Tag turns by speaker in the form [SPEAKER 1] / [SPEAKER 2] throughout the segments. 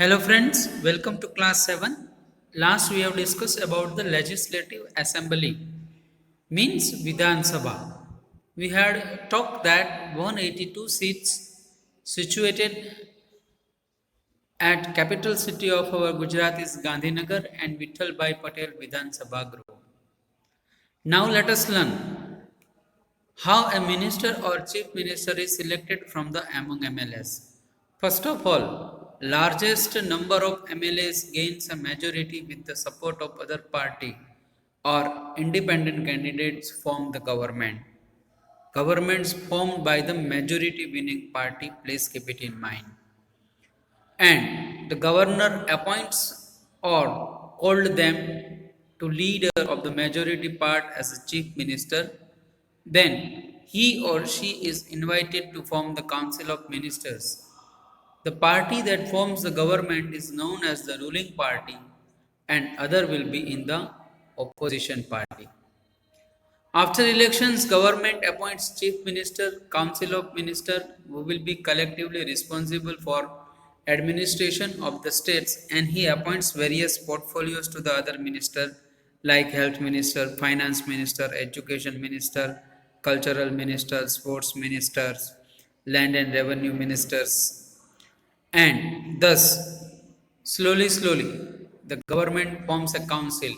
[SPEAKER 1] Hello friends, welcome to class 7. Last we have discussed about the legislative assembly means Vidhan Sabha. We had talked that 182 seats situated at capital city of our Gujarat is Gandhinagar and Vittal Bhai Patel Vidhan Sabha Group. Now let us learn how a minister or chief minister is selected from the among MLAs. First of all, largest number of MLAs gains a majority with the support of other party or independent candidates form the government. Governments formed by the majority winning party, please keep it in mind. And the governor appoints or called them to leader of the majority part as a chief minister. Then he or she is invited to form the council of ministers. The party that forms the government is known as the ruling party and other will be in the opposition party. After elections, government appoints chief minister, council of minister who will be collectively responsible for administration of the states, and he appoints various portfolios to the other minister like health minister, finance minister, education minister, cultural minister, sports ministers, land and revenue ministers, and thus slowly, the government forms a council.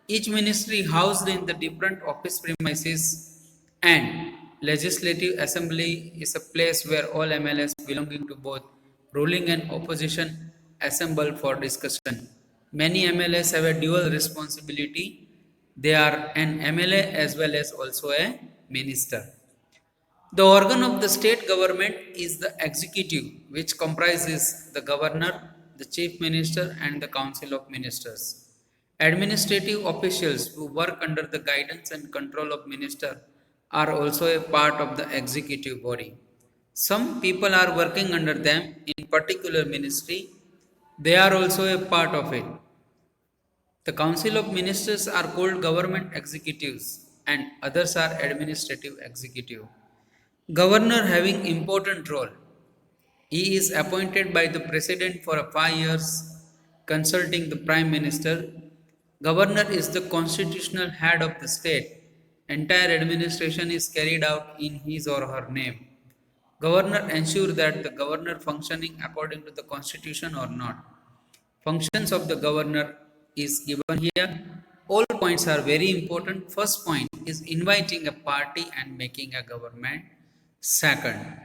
[SPEAKER 1] Each ministry housed in the different office premises and legislative assembly is a place where all MLAs belonging to both ruling and opposition assemble for discussion. Many MLAs have a dual responsibility. They are an MLA as well as also a minister. The organ of the state government is the executive, which comprises the governor, the chief minister, and the council of ministers. Administrative officials who work under the guidance and control of minister are also a part of the executive body. Some people are working under them in particular ministry. They are also a part of it. The council of ministers are called government executives and others are administrative executive. Governor having important role. He is appointed by the president for 5 years, consulting the prime minister. Governor is the constitutional head of the state. Entire administration is carried out in his or her name. Governor ensure that the governor functioning according to the constitution or not. Functions of the governor is given here. All points are very important. First point is inviting a party and making a government. Second,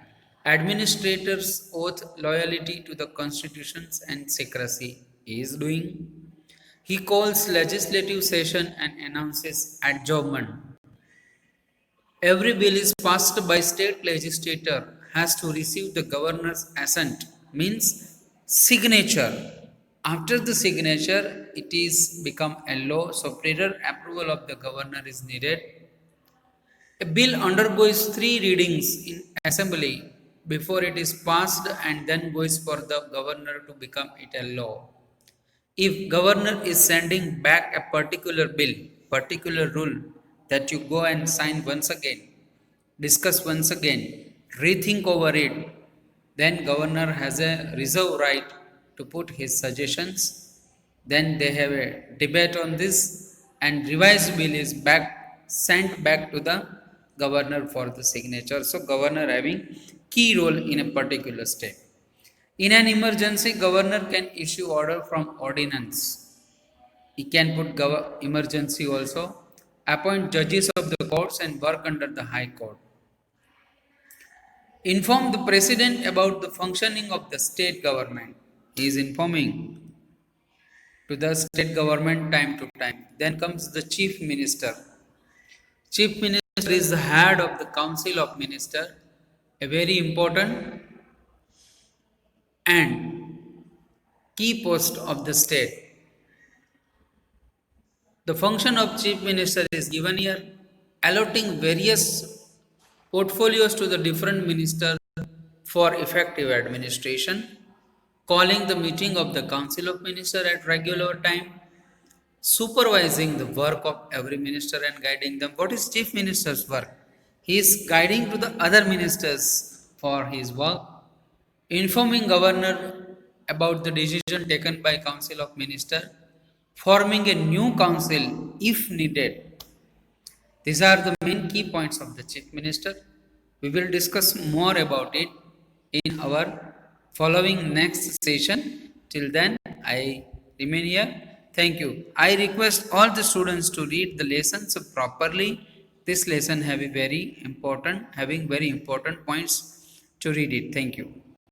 [SPEAKER 1] administrators oath loyalty to the constitutions and secrecy he is doing. He calls legislative session and announces adjournment. Every bill is passed by state legislator has to receive the governor's assent, means signature. After the signature, it is become a law, so prior approval of the governor is needed. A bill undergoes 3 readings in assembly before it is passed and then goes for the governor to become it a law. If governor is sending back a particular bill, particular rule that you go and sign once again, discuss once again, rethink over it, then governor has a reserve right to put his suggestions. Then they have a debate on this and revised bill is sent back to the governor for the signature. So governor having key role in a particular state. In an emergency, governor can issue order from ordinance. He can put emergency also, appoint judges of the courts and work under the high court. Inform the president about the functioning of the state government. He is informing to the state government time to time. Then comes the chief minister. Chief minister is the head of the council of minister, a very important and key post of the state. The function of chief minister is given here, allotting various portfolios to the different ministers for effective administration, calling the meeting of the council of minister at regular time, supervising the work of every minister and guiding them. What is chief minister's work? He is guiding to the other ministers for his work, informing governor about the decision taken by Council of Minister forming a new council if needed. These are the main key points of the Chief Minister. We will discuss more about it in our following next session. Till then, I remain here. Thank you. I request all the students to read the lessons properly. This lesson having very important points to read it. Thank you.